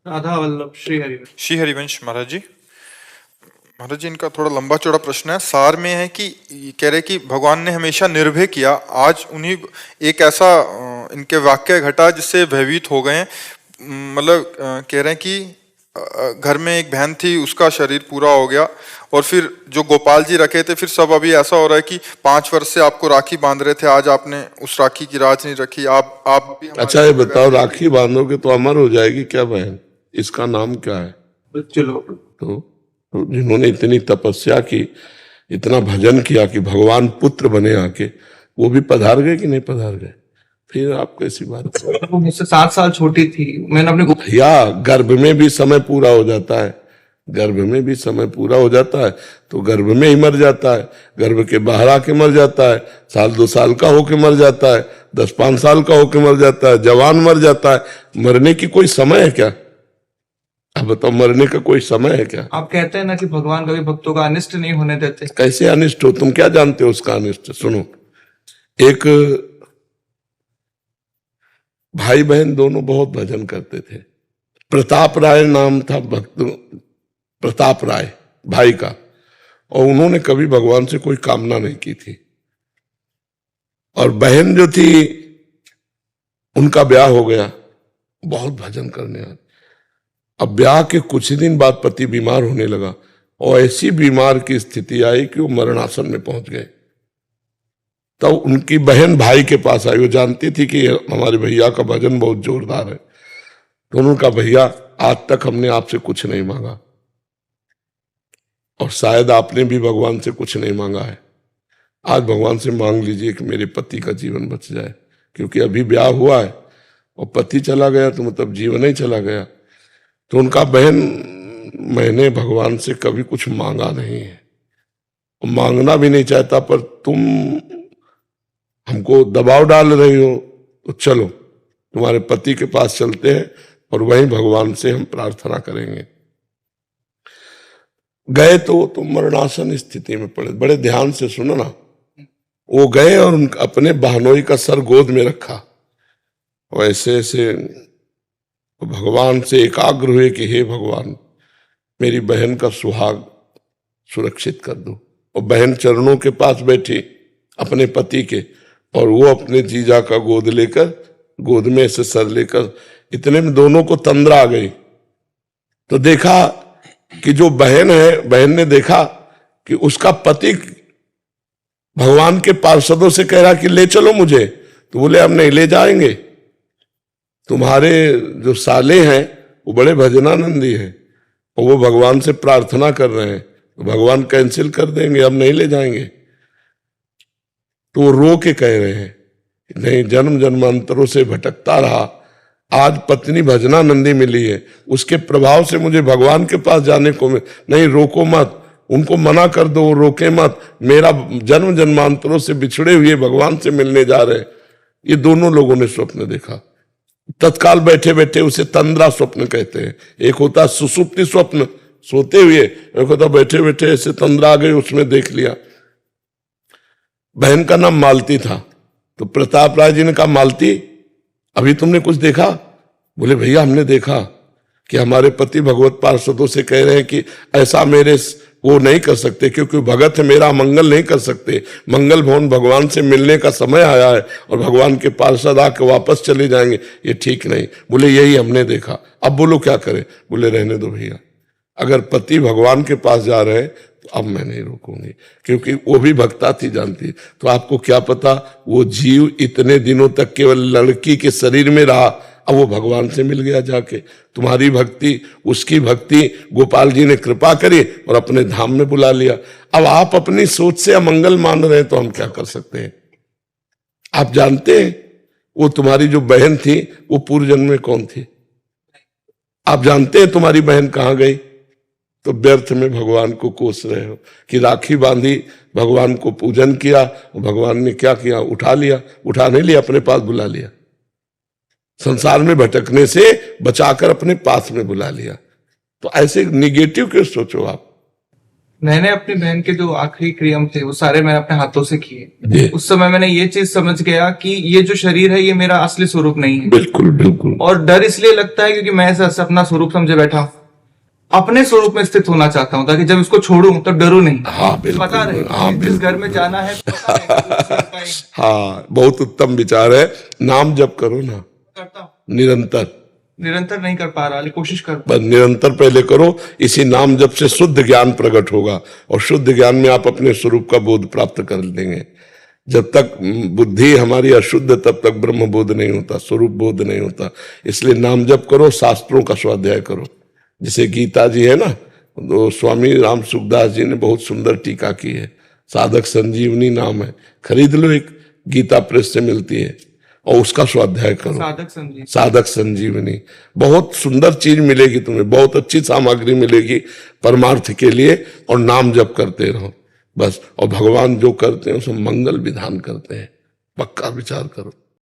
राधा वल्लभ श्री हरिवंश। श्री हरिवंश महाराज जी। महाराज जी, इनका थोड़ा लंबा चौड़ा प्रश्न है। सार में है कि कह रहे कि भगवान ने हमेशा निर्भय किया, आज उन्हीं एक ऐसा इनके वाक्य घटा जिससे भयभीत हो गए हैं। मतलब कह रहे हैं कि घर में एक बहन थी, उसका शरीर पूरा हो गया, और फिर जो गोपाल जी रखे थे, फिर सब अभी ऐसा हो रहा है कि 5 वर्ष से आपको राखी बांध रहे थे, आज आपने उस राखी की राज नहीं रखी। आप भी अच्छा, ये बताओ, राखी बांधोगे तो अमर हो जाएगी क्या बहन? इसका नाम क्या है? चलो, तो जिन्होंने इतनी तपस्या की, इतना भजन किया कि भगवान पुत्र बने आके, वो भी पधार गए कि नहीं पधार गए? फिर आप कैसी बात? वो मुझसे 7 साल छोटी थी। मैंने अपने भैया, गर्भ में भी समय पूरा हो जाता है, गर्भ में भी समय पूरा हो जाता है तो गर्भ में ही मर जाता है, गर्भ के बाहर आके मर जाता है, 1-2 साल का होके मर जाता है, 10-5 साल का होके मर जाता है, जवान मर जाता है। मरने की कोई समय है क्या? अब बताओ, मरने का कोई समय है क्या? आप कहते हैं ना कि भगवान कभी भक्तों का अनिष्ट नहीं होने देते। कैसे अनिष्ट हो? तुम क्या जानते हो उसका अनिष्ट? सुनो, एक भाई बहन दोनों बहुत भजन करते थे। प्रताप राय नाम था भक्त, प्रताप राय भाई का, और उन्होंने कभी भगवान से कोई कामना नहीं की थी। और बहन जो थी, उनका ब्याह हो गया, बहुत भजन करने वाली। अब ब्याह के कुछ ही दिन बाद पति बीमार होने लगा, और ऐसी बीमार की स्थिति आई कि वो मरणासन में पहुंच गए। तब तो उनकी बहन भाई के पास आई, वो जानती थी कि हमारे भैया का भजन बहुत जोरदार है। तो उन्होंने कहा, भैया आज तक हमने आपसे कुछ नहीं मांगा, और शायद आपने भी भगवान से कुछ नहीं मांगा है, आज भगवान से मांग लीजिए कि मेरे पति का जीवन बच जाए, क्योंकि अभी ब्याह हुआ है और पति चला गया तो मतलब जीवन ही चला गया। तो उनका, बहन मैंने भगवान से कभी कुछ मांगा नहीं है, और मांगना भी नहीं चाहता, पर तुम हमको दबाव डाल रही हो, तो चलो तुम्हारे पति के पास चलते हैं और वहीं भगवान से हम प्रार्थना करेंगे। गए तो मरणासन स्थिति में पड़े। बड़े ध्यान से सुनो ना। वो गए और अपने बहनोई का सर गोद में रखा, और ऐसे ऐसे भगवान से एकाग्र हुए कि हे भगवान, मेरी बहन का सुहाग सुरक्षित कर दो। और बहन चरणों के पास बैठी अपने पति के, और वो अपने जीजा का गोद लेकर, गोद में से सर लेकर, इतने में दोनों को तंद्रा आ गई। तो देखा कि जो बहन है, बहन ने देखा कि उसका पति भगवान के पार्षदों से कह रहा कि ले चलो मुझे। तो बोले, हम नहीं ले जाएंगे, तुम्हारे जो साले हैं वो बड़े भजनानंदी हैं, और वो भगवान से प्रार्थना कर रहे हैं, तो भगवान कैंसिल कर देंगे, हम नहीं ले जाएंगे। तो वो रो के कह रहे हैं, नहीं, जन्म जन्मांतरों से भटकता रहा, आज पत्नी भजनानंदी मिली है, उसके प्रभाव से मुझे भगवान के पास जाने को नहीं, रोको मत, उनको मना कर दो, रोके मत, मेरा जन्म जन्मांतरों से बिछड़े हुए भगवान से मिलने जा रहे। ये दोनों लोगों ने स्वप्न देखा। तत्काल बैठे बैठे उसे तंद्रा स्वप्न कहते हैं। एक होता सुसुप्ति स्वप्न, सोते हुए, एक होता बैठे बैठे ऐसे तंद्रा आ गई, उसमें देख लिया। बहन का नाम मालती था। तो प्रताप राय जी ने कहा, मालती, अभी तुमने कुछ देखा? बोले, भैया हमने देखा कि हमारे पति भगवत पार्षदों से कह रहे हैं कि ऐसा मेरे वो नहीं कर सकते, क्योंकि भगत है मेरा, मंगल नहीं कर सकते, मंगल भवन भगवान से मिलने का समय आया है, और भगवान के पार्षद आके वापस चले जाएंगे, ये ठीक नहीं। बोले, यही हमने देखा, अब बोलो क्या करें? बोले, रहने दो भैया, अगर पति भगवान के पास जा रहे हैं तो अब मैं नहीं रोकूंगी, क्योंकि वो भी भक्ता थी, जानती। तो आपको क्या पता, वो जीव इतने दिनों तक केवल लड़की के शरीर में रहा, अब वो भगवान से मिल गया जाके। तुम्हारी भक्ति, उसकी भक्ति, गोपाल जी ने कृपा करी और अपने धाम में बुला लिया। अब आप अपनी सोच से अमंगल मान रहे हैं, तो हम क्या कर सकते हैं? आप जानते हैं वो तुम्हारी जो बहन थी, वो पूर्व जन्म में कौन थी? आप जानते हैं तुम्हारी बहन कहाँ गई? तो व्यर्थ में भगवान को कोस रहे हो कि राखी बांधी, भगवान को पूजन किया, और भगवान ने क्या किया? उठा लिया। उठा नहीं लिया, अपने पास बुला लिया। संसार में भटकने से बचाकर अपने पास में बुला लिया। तो ऐसे निगेटिव क्यों सोचो आप? मैंने अपनी बहन के जो आखिरी क्रियाम थे वो सारे मैंने अपने हाथों से जी। किए। उस समय मैंने ये चीज समझ गया कि ये जो शरीर है ये मेरा असली स्वरूप नहीं है। बिल्कुल बिल्कुल। और डर इसलिए लगता है क्योंकि मैं ऐसा अपना स्वरूप समझे बैठा हूँ, अपने स्वरूप में स्थित होना चाहता हूँ ताकि जब इसको छोड़ूं तो डरूं नहीं। हाँ बिल्कुल। पता रहे हाँ कि जिस घर में जाना है पता रहे कि वो उसी घर का एक हाँ, बहुत उत्तम विचार है। नाम जप करो ना करता हूँ। निरंतर, निरंतर नहीं कर पा रहा, लेकिन कोशिश कर। बस निरंतर पहले करो। इसी नाम जप से शुद्ध ज्ञान प्रकट होगा और शुद्ध ज्ञान में आप अपने स्वरूप का बोध प्राप्त कर लेंगे। जब तक बुद्धि हमारी अशुद्ध तब तक ब्रह्म बोध नहीं होता, स्वरूप बोध नहीं होता। इसलिए नाम जप करो, शास्त्रों का स्वाध्याय करो। जैसे गीता जी है ना, तो स्वामी राम सुखदास जी ने बहुत सुंदर टीका की है। साधक संजीवनी नाम है, खरीद लो, एक गीता प्रेस से मिलती है और उसका स्वाध्याय करो। साधक संजीव। साधक संजीवनी बहुत सुंदर चीज मिलेगी तुम्हें, बहुत अच्छी सामग्री मिलेगी परमार्थ के लिए। और नाम जप करते रहो बस। और भगवान जो करते हैं उसमें मंगल विधान करते हैं, पक्का विचार करो।